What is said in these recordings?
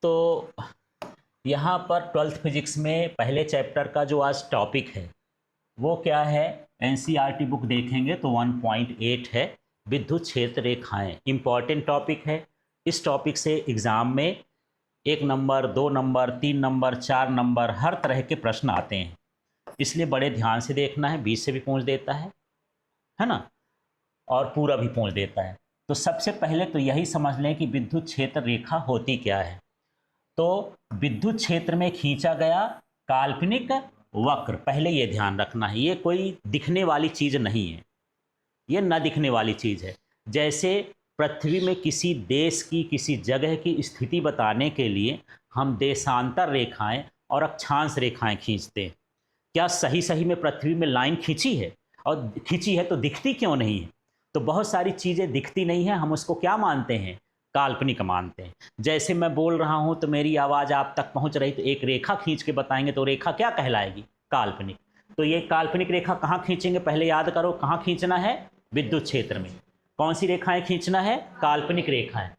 तो यहाँ पर 12th फिजिक्स में पहले चैप्टर का जो आज टॉपिक है वो क्या है, एनसीईआरटी बुक देखेंगे तो 1.8 है, विद्युत क्षेत्र रेखाएं। इम्पॉर्टेंट टॉपिक है। इस टॉपिक से एग्ज़ाम में 1 नंबर, 2 नंबर, 3 नंबर, 4 नंबर हर तरह के प्रश्न आते हैं, इसलिए बड़े ध्यान से देखना है। 20 से भी पूछ देता है ना, और पूरा भी पूछ देता है। तो सबसे पहले तो यही समझ लें कि विद्युत क्षेत्र रेखा होती क्या है। तो विद्युत क्षेत्र में खींचा गया काल्पनिक वक्र, पहले ये ध्यान रखना है, ये कोई दिखने वाली चीज़ नहीं है, ये न दिखने वाली चीज़ है। जैसे पृथ्वी में किसी देश की, किसी जगह की स्थिति बताने के लिए हम देशांतर रेखाएं और अक्षांश रेखाएं खींचते हैं। क्या सही सही में पृथ्वी में लाइन खींची है? और खींची है तो दिखती क्यों नहीं है? तो बहुत सारी चीज़ें दिखती नहीं हैं, हम उसको क्या मानते हैं? काल्पनिक मानते हैं। जैसे मैं बोल रहा हूं तो मेरी आवाज़ आप तक पहुंच रही, तो एक रेखा खींच के बताएंगे तो रेखा क्या कहलाएगी? काल्पनिक। तो ये काल्पनिक रेखा कहाँ खींचेंगे? पहले याद करो, कहाँ खींचना है? विद्युत क्षेत्र में। कौन सी रेखाएं खींचना है? काल्पनिक रेखाएं,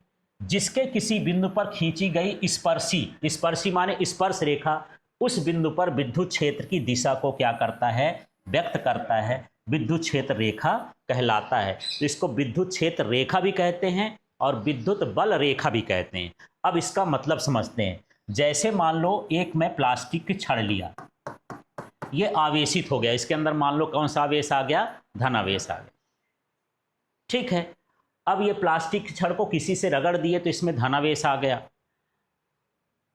जिसके किसी बिंदु पर खींची गई स्पर्शी माने स्पर्श रेखा उस बिंदु पर विद्युत क्षेत्र की दिशा को क्या करता है? व्यक्त करता है। विद्युत क्षेत्र रेखा कहलाता है। तो इसको विद्युत क्षेत्र रेखा भी कहते हैं और विद्युत बल रेखा भी कहते हैं। अब इसका मतलब समझते हैं। जैसे मान लो एक मैं प्लास्टिक की छड़ लिया, ये आवेशित हो गया, इसके अंदर मान लो कौन सा आवेश आ गया? धनावेश आ गया। ठीक है, अब ये प्लास्टिक की छड़ को किसी से रगड़ दिए तो इसमें धनावेश आ गया,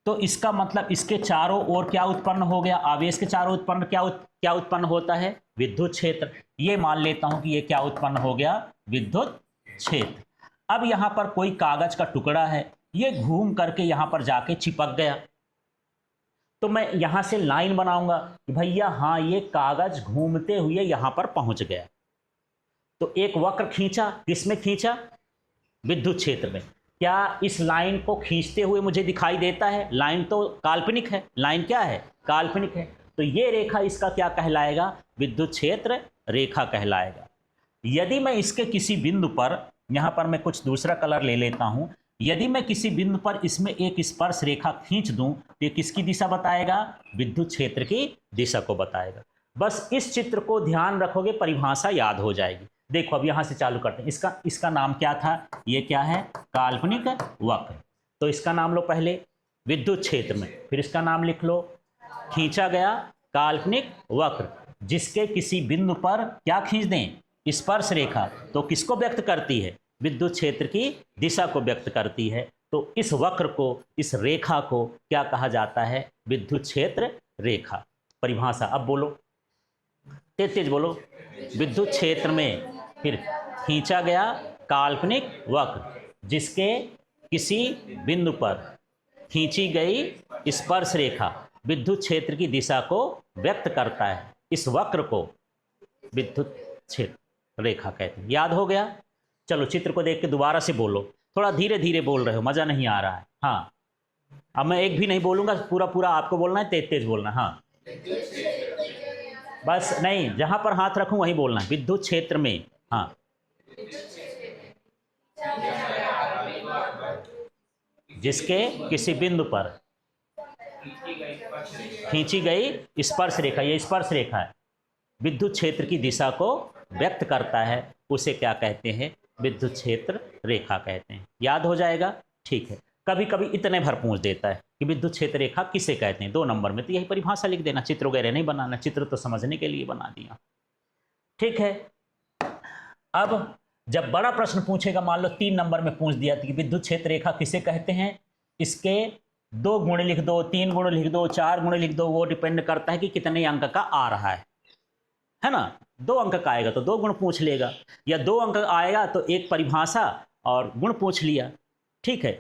तो इसका मतलब इसके चारों ओर क्या उत्पन्न हो गया? आवेश के चारों उत्पन्न क्या उत्पन्न होता है? विद्युत क्षेत्र। ये मान लेता हूं कि ये क्या उत्पन्न हो गया? विद्युत क्षेत्र। अब यहां पर कोई कागज का टुकड़ा है, ये घूम करके यहां पर जाके चिपक गया, तो मैं यहां से लाइन बनाऊंगा कि भैया हाँ ये कागज घूमते हुए यहां पर पहुंच गया। तो एक वक्र खींचा, किसमें खींचा? विद्युत क्षेत्र में। क्या इस लाइन को खींचते हुए मुझे दिखाई देता है? लाइन तो काल्पनिक है, लाइन क्या है? काल्पनिक है। तो ये रेखा इसका क्या कहलाएगा? विद्युत क्षेत्र रेखा कहलाएगा। यदि मैं इसके किसी बिंदु पर, यहां पर मैं कुछ दूसरा कलर ले लेता हूं, यदि मैं किसी बिंदु पर इसमें एक स्पर्श रेखा खींच दूं तो ये किसकी दिशा बताएगा? विद्युत क्षेत्र की दिशा को बताएगा। बस इस चित्र को ध्यान रखोगे, परिभाषा याद हो जाएगी। देखो अब यहां से चालू करते हैं। इसका नाम क्या था? ये क्या है? काल्पनिक वक्र। तो इसका नाम लो पहले विद्युत क्षेत्र में, फिर इसका नाम लिख लो खींचा गया काल्पनिक वक्र, जिसके किसी बिंदु पर क्या खींच दें? स्पर्श रेखा। तो किसको व्यक्त करती है? विद्युत क्षेत्र की दिशा को व्यक्त करती है। तो इस वक्र को, इस रेखा को क्या कहा जाता है? विद्युत क्षेत्र रेखा। परिभाषा अब बोलो, तेज तेज बोलो। विद्युत क्षेत्र में फिर खींचा गया काल्पनिक वक्र, जिसके किसी बिंदु पर खींची गई स्पर्श रेखा विद्युत क्षेत्र की दिशा को व्यक्त करता है। इस वक्र को विद्युत क्षेत्र रेखा कहते हैं। याद हो गया? चलो चित्र को देख के दोबारा से बोलो। थोड़ा धीरे धीरे बोल रहे हो, मजा नहीं आ रहा है। हाँ, अब मैं एक भी नहीं बोलूंगा, पूरा पूरा आपको बोलना है, तेज तेज बोलना। हाँ बस नहीं, जहां पर हाथ रखूं वहीं बोलना है। विद्युत क्षेत्र में, हाँ, जिसके किसी बिंदु पर खींची गई स्पर्श रेखा, ये स्पर्श रेखा है, विद्युत क्षेत्र की दिशा को व्यक्त करता है, उसे क्या कहते हैं? विद्युत क्षेत्र रेखा कहते हैं। याद हो जाएगा? ठीक है। कभी कभी इतने भर पूछ देता है कि विद्युत क्षेत्र रेखा किसे कहते हैं, 2 नंबर में, तो यही परिभाषा लिख देना, चित्र वगैरह नहीं बनाना, चित्र तो समझने के लिए बना दिया। ठीक है। अब जब बड़ा प्रश्न पूछेगा, मान लो 3 नंबर में पूछ दिया कि विद्युत क्षेत्र रेखा किसे कहते हैं, इसके 2 गुण लिख दो, 3 गुण लिख दो, 4 गुण लिख दो, वो डिपेंड करता है कि कितने अंक का आ रहा है ना। 2 अंक का आएगा तो 2 गुण पूछ लेगा, या 2 अंक आएगा तो एक परिभाषा और गुण पूछ लिया। ठीक है,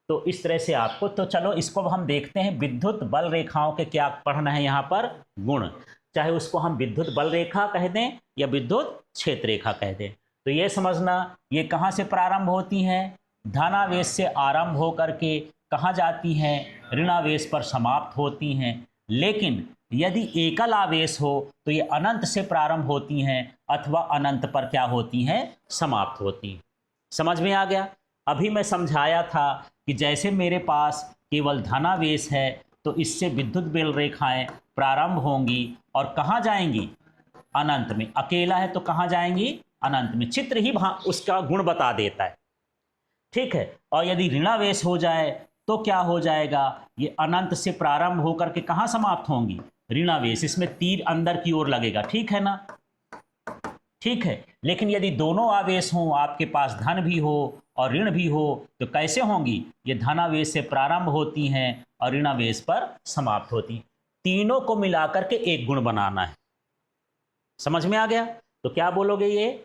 तो इस तरह से आपको, तो चलो इसको हम देखते हैं। विद्युत बल रेखाओं के क्या पढ़ना है यहाँ पर? गुण। चाहे उसको हम विद्युत बल रेखा कह दें या विद्युत क्षेत्र रेखा कह दें। तो ये समझना, ये कहाँ से प्रारंभ होती हैं? धनावेश से आरंभ होकर के कहाँ जाती हैं? ऋणावेश पर समाप्त होती हैं। लेकिन यदि एकल आवेश हो तो ये अनंत से प्रारंभ होती हैं अथवा अनंत पर क्या होती हैं? समाप्त होती हैं। समझ में आ गया? अभी मैं समझाया था कि जैसे मेरे पास केवल धनावेश है तो इससे विद्युत बेल रेखाएं प्रारंभ होंगी और कहाँ जाएंगी, अनंत में। अकेला है तो कहाँ जाएंगी, अनंत में। चित्र ही उसका गुण बता देता है, ठीक है। और यदि ऋणावेश हो जाए तो क्या हो जाएगा, ये अनंत से प्रारंभ होकर के कहाँ समाप्त होंगी, ऋणावेश। इसमें तीर अंदर की ओर लगेगा, ठीक है ना, ठीक है। लेकिन यदि दोनों आवेश हों, आपके पास धन भी हो और ऋण भी हो, तो कैसे होंगी, ये धनावेश से प्रारंभ होती हैं और ऋणावेश पर समाप्त होती हैं। तीनों को मिलाकर के एक गुण बनाना है, समझ में आ गया। तो क्या बोलोगे, ये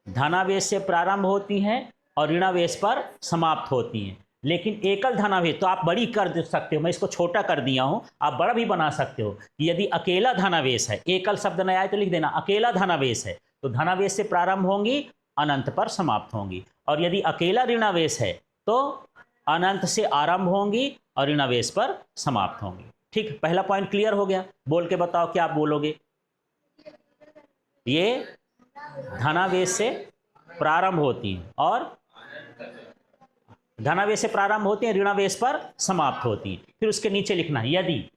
धनावेश से प्रारंभ होती हैं और ऋणावेश पर समाप्त होती हैं। लेकिन एकल धनावेश तो आप बड़ी कर सकते हो, मैं इसको छोटा कर दिया हूं, आप बड़ा भी बना सकते हो कि यदि अकेला धनावेश है, एकल शब्द न आए तो लिख देना अकेला धनावेश है, तो धनावेश से प्रारंभ होंगी, अनंत पर समाप्त होंगी। और यदि अकेला ऋणावेश है तो अनंत से आरंभ होंगी और ऋणावेश पर समाप्त होंगी। ठीक, पहला पॉइंट क्लियर हो गया। बोल के बताओ क्या आप बोलोगे, ये धनावेश से प्रारंभ होती है और धनावेश से प्रारंभ होती है, ऋणावेश पर समाप्त होती है। फिर उसके नीचे लिखना है, यदि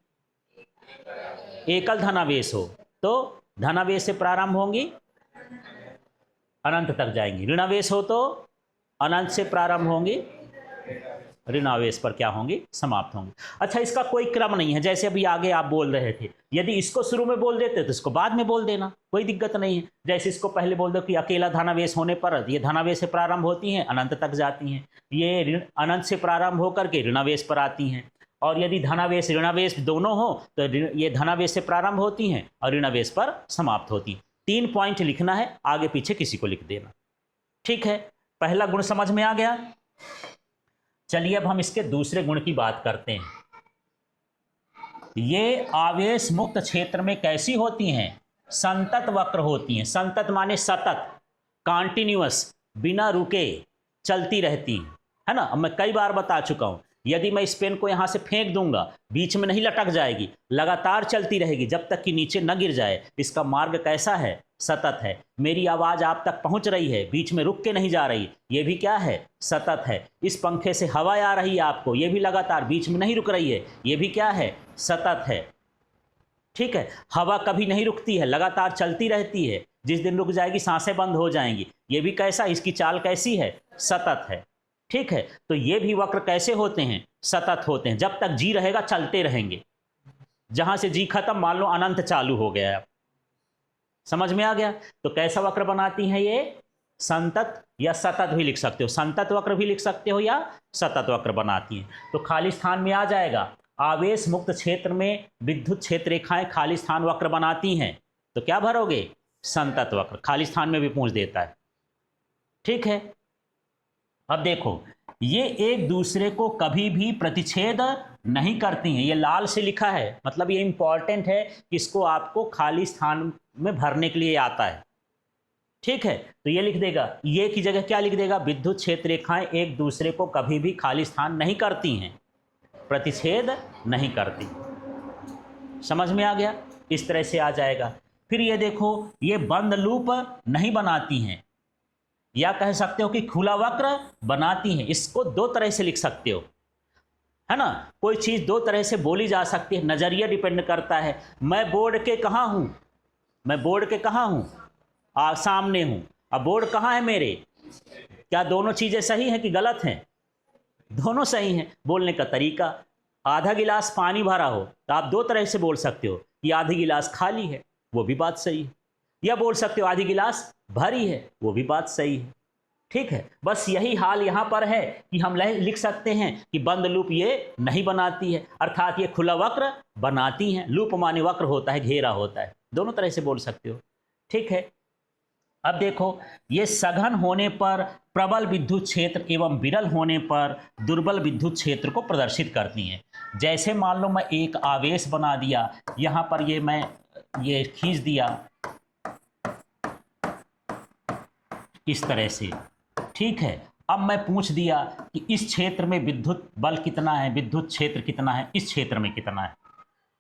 एकल धनावेश हो तो धनावेश से प्रारंभ होंगी, अनंत तक जाएंगी। ऋणावेश हो तो अनंत से प्रारंभ होंगी, ऋणावेश पर क्या होंगी, समाप्त होंगी। अच्छा, इसका कोई क्रम नहीं है, जैसे अभी आगे आप बोल रहे थे, यदि इसको शुरू में बोल देते तो इसको बाद में बोल देना, कोई दिक्कत नहीं है। जैसे इसको पहले बोल दो कि अकेला धनावेश होने पर ये धनावेश से प्रारंभ होती हैं, अनंत तक जाती हैं, ये अनंत से प्रारंभ होकर के ऋणावेश पर आती हैं। और यदि धनावेश ऋणावेश दोनों हो तो ये धनावेश से प्रारंभ होती हैं और ऋणावेश पर समाप्त होती हैं। 3 पॉइंट लिखना है, आगे पीछे किसी को लिख देना, ठीक है। पहला गुण समझ में आ गया। चलिए अब हम इसके दूसरे गुण की बात करते हैं। ये आवेश मुक्त क्षेत्र में कैसी होती हैं, संतत वक्र होती हैं। संतत माने सतत, कॉन्टिन्यूअस, बिना रुके चलती रहती है ना। अब मैं कई बार बता चुका हूं, यदि मैं इस पेन को यहां से फेंक दूंगा, बीच में नहीं लटक जाएगी, लगातार चलती रहेगी जब तक कि नीचे न गिर जाए। इसका मार्ग कैसा है, सतत है। मेरी आवाज आप तक पहुंच रही है, बीच में रुक के नहीं जा रही, ये भी क्या है, सतत है। इस पंखे से हवा आ रही है आपको, ये भी लगातार बीच में नहीं रुक रही है, ये भी क्या है, सतत है, ठीक है। हवा कभी नहीं रुकती है, लगातार चलती रहती है, जिस दिन रुक जाएगी सांसें बंद हो जाएंगी। ये भी कैसा, इसकी चाल कैसी है, सतत है, ठीक है। तो ये भी वक्र कैसे होते हैं, सतत होते हैं। जब तक जी रहेगा चलते रहेंगे, जहां से जी खत्म मान लो अनंत चालू हो गया है। समझ में आ गया। तो कैसा वक्र बनाती हैं ये, संतत या सतत भी लिख सकते हो, संतत वक्र भी लिख सकते हो या सतत वक्र बनाती हैं। तो खाली स्थान में आ जाएगा, आवेश मुक्त क्षेत्र में विद्युत क्षेत्र रेखाएं खाली स्थान वक्र बनाती हैं, तो क्या भरोगे, संतत वक्र। खाली स्थान में भी पूछ देता है, ठीक है। अब देखो, ये एक दूसरे को कभी भी प्रतिच्छेद नहीं करती हैं। ये लाल से लिखा है, मतलब ये इंपॉर्टेंट है, इसको आपको खाली स्थान में भरने के लिए आता है, ठीक है। तो ये लिख देगा, ये की जगह क्या लिख देगा, विद्युत क्षेत्र रेखाएं एक दूसरे को कभी भी खाली स्थान नहीं करती हैं, प्रतिच्छेद नहीं करती। समझ में आ गया, इस तरह से आ जाएगा। फिर ये देखो, ये बंद लूप नहीं बनाती हैं, या कह सकते हो कि खुला वक्र बनाती हैं। इसको 2 तरह से लिख सकते हो, है ना। कोई चीज 2 तरह से बोली जा सकती है, नजरिया डिपेंड करता है। मैं बोर्ड के कहाँ हूं, मैं बोर्ड के कहाँ हूं, सामने हूं। अब बोर्ड कहाँ है मेरे, क्या दोनों चीजें सही हैं कि गलत हैं, दोनों सही हैं। बोलने का तरीका, आधा गिलास पानी भरा हो तो आप 2 तरह से बोल सकते हो कि आधी गिलास खाली है, वो भी बात सही है, या बोल सकते हो आधी गिलास भरी है, वो भी बात सही है, ठीक है। बस यही हाल यहां पर है कि हम लिख सकते हैं कि बंद लूप ये नहीं बनाती है, अर्थात ये खुला वक्र बनाती हैं। लूप माने वक्र होता है, घेरा होता है, दोनों तरह से बोल सकते हो, ठीक है। अब देखो, ये सघन होने पर प्रबल विद्युत क्षेत्र एवं विरल होने पर दुर्बल विद्युत क्षेत्र को प्रदर्शित करती हैं। जैसे मान लो मैं एक आवेश बना दिया, यहां पर ये मैं ये खींच दिया इस तरह से, ठीक है। अब मैं पूछ दिया कि इस क्षेत्र में विद्युत बल कितना है, विद्युत क्षेत्र कितना है, इस क्षेत्र में कितना है।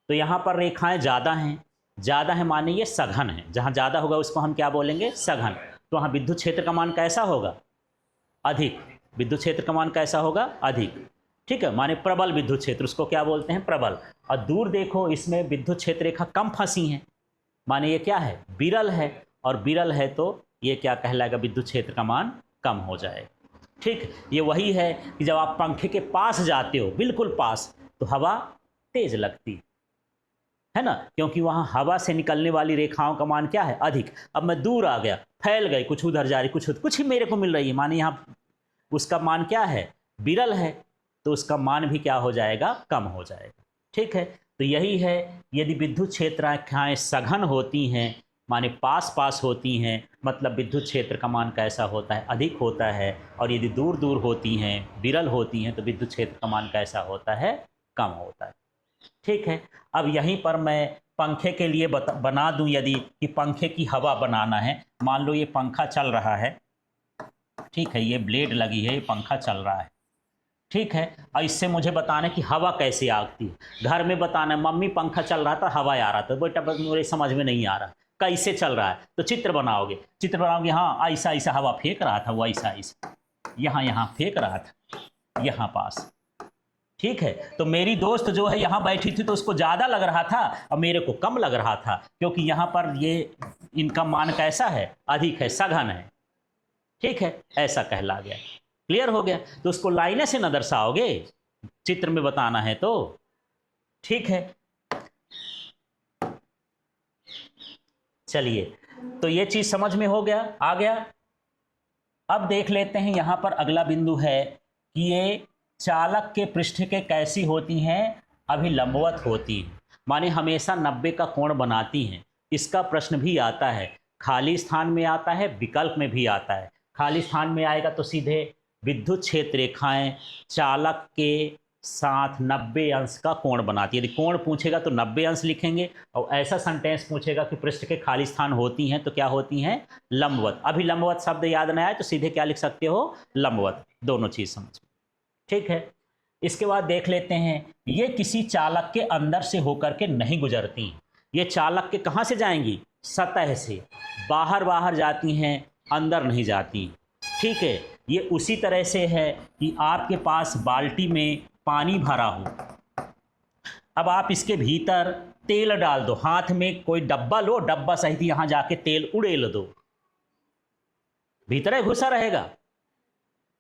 तो यहाँ पर रेखाएं ज़्यादा हैं, ज़्यादा है माने ये सघन है, जहाँ ज़्यादा होगा उसको हम क्या बोलेंगे, सघन। तो वहाँ विद्युत क्षेत्र का मान कैसा होगा, अधिक। विद्युत क्षेत्र का मान कैसा होगा, अधिक, ठीक है, माने प्रबल विद्युत क्षेत्र, उसको क्या बोलते हैं, प्रबल। और दूर देखो, इसमें विद्युत क्षेत्र रेखा कम फंसी है, माने ये क्या है, विरल है, और विरल है तो ये क्या कहलाएगा, विद्युत क्षेत्र का मान कम हो जाएगा। ठीक, ये वही है कि जब आप पंखे के पास जाते हो, बिल्कुल पास, तो हवा तेज लगती है ना, क्योंकि वहाँ हवा से निकलने वाली रेखाओं का मान क्या है, अधिक। अब मैं दूर आ गया, फैल गई, कुछ उधर जा रही, कुछ ही मेरे को मिल रही है, माने यहाँ उसका मान क्या है, विरल है, तो उसका मान भी क्या हो जाएगा, कम हो जाएगा। ठीक है, तो यही है, यदि विद्युत क्षेत्र रेखाएं सघन होती हैं, माने पास पास होती हैं, मतलब विद्युत क्षेत्र का मान कैसा होता है, अधिक होता है, और यदि दूर दूर होती हैं, विरल होती हैं, तो विद्युत क्षेत्र का मान कैसा होता है, कम होता है। ठीक है, अब यहीं पर मैं पंखे के लिए बना दूं, यदि कि पंखे की हवा बनाना है, मान लो ये पंखा चल रहा है, ठीक है, ये ब्लेड लगी है, ये पंखा चल रहा है, ठीक है, और इससे मुझे बताना है कि हवा कैसे आती है। घर में बताना है, मम्मी पंखा चल रहा था, हवा आ रहा था, बेटा मेरे समझ में नहीं आ रहा कैसे चल रहा है, तो चित्र बनाओगे, हाँ ऐसा ऐसा हवा फेंक रहा था, वो ऐसा ऐसा यहाँ फेंक रहा था, यहाँ पास। ठीक है, तो मेरी दोस्त जो है यहाँ बैठी थी, तो उसको ज़्यादा लग रहा था और मेरे को कम लग रहा था, क्योंकि यहाँ पर ये इनका मान कैसा है, अधिक है, सघन है। ठीक है, ऐसा कहला गया। क्लियर हो गया, तो उसको लाइनें से न दर्शाओगे, चित्र में बताना है तो। ठीक है, चलिए, तो ये चीज समझ में हो गया, आ गया। अब देख लेते हैं, यहां पर अगला बिंदु है कि ये चालक के पृष्ठ के कैसी होती हैं, अभिलंबवत होती हैं, माने हमेशा 90 का कोण बनाती हैं। इसका प्रश्न भी आता है, खाली स्थान में आता है, विकल्प में भी आता है। खाली स्थान में आएगा तो सीधे विद्युत क्षेत्र रेखाएं चालक के साथ 90 अंश का कोण बनाती है। यदि कोण पूछेगा तो 90 अंश लिखेंगे, और ऐसा सेंटेंस पूछेगा कि पृष्ठ के खाली स्थान होती हैं, तो क्या होती हैं, लंबवत। अभी लंबवत शब्द याद नहीं आए तो सीधे क्या लिख सकते हो, लंबवत, दोनों चीज समझ। ठीक है, इसके बाद देख लेते हैं, ये किसी चालक के अंदर से होकर के नहीं गुजरती। ये चालक के कहाँ से जाएंगी, सतह से, बाहर बाहर जाती हैं, अंदर नहीं जाती। ठीक है, ये उसी तरह से है कि आपके पास बाल्टी में पानी भरा हो, अब आप इसके भीतर तेल डाल दो, हाथ में कोई डब्बा लो, डब्बा सहित यहाँ जाके तेल उड़ेल दो, भीतर घुसा रहेगा,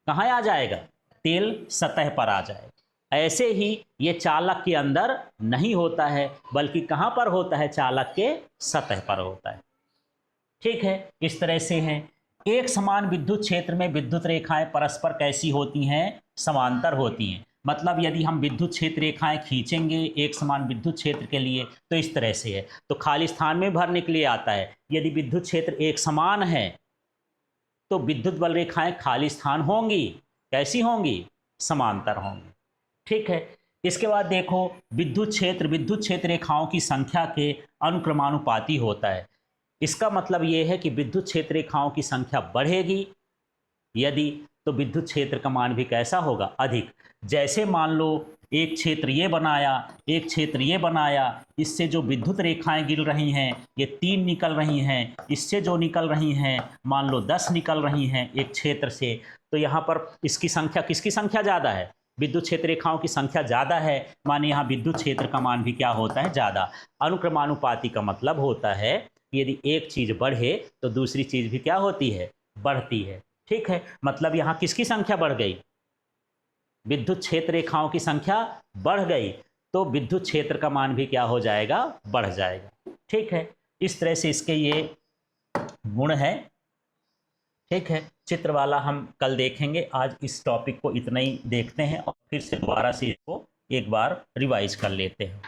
कहाँ आ जाएगा, तेल सतह पर आ जाएगा। ऐसे ही ये चालक के अंदर नहीं होता है, बल्कि कहाँ पर होता है, चालक के सतह पर होता है। ठीक है, इस तरह से है। एक समान विद्युत क्षेत्र में विद्युत रेखाएं परस्पर कैसी होती हैं, समांतर होती हैं। मतलब यदि हम विद्युत क्षेत्र रेखाएं खींचेंगे एक समान विद्युत क्षेत्र के लिए, तो इस तरह से है, तो खाली स्थान में भरने के लिए आता है। यदि विद्युत क्षेत्र एक समान है तो विद्युत बल रेखाएं खाली स्थान होंगी, कैसी होंगी, समांतर होंगी। ठीक है, इसके बाद देखो, विद्युत क्षेत्र रेखाओं की संख्या के अनुक्रमानुपाती होता है। इसका मतलब ये है कि विद्युत क्षेत्र रेखाओं की संख्या बढ़ेगी यदि, तो विद्युत क्षेत्र का मान भी कैसा होगा, अधिक। जैसे मान लो एक क्षेत्र ये बनाया, एक क्षेत्र ये बनाया, इससे जो विद्युत रेखाएं गिर रही हैं ये 3 निकल रही हैं, इससे जो निकल रही हैं मान लो 10 निकल रही हैं एक क्षेत्र से, तो यहाँ पर इसकी संख्या, किसकी संख्या ज़्यादा है, विद्युत क्षेत्र रेखाओं की संख्या ज़्यादा है, माने यहाँ विद्युत क्षेत्र का मान भी क्या होता है, ज़्यादा। अनुक्रमानुपाती का मतलब होता है कि यदि एक चीज़ बढ़े तो दूसरी चीज़ भी क्या होती है, बढ़ती है। ठीक है, मतलब यहाँ किसकी संख्या बढ़ गई, विद्युत क्षेत्र रेखाओं की संख्या बढ़ गई, तो विद्युत क्षेत्र का मान भी क्या हो जाएगा, बढ़ जाएगा। ठीक है, इस तरह से इसके ये गुण है। ठीक है, चित्र वाला हम कल देखेंगे, आज इस टॉपिक को इतना ही देखते हैं और फिर से दोबारा से इसको एक बार रिवाइज कर लेते हैं।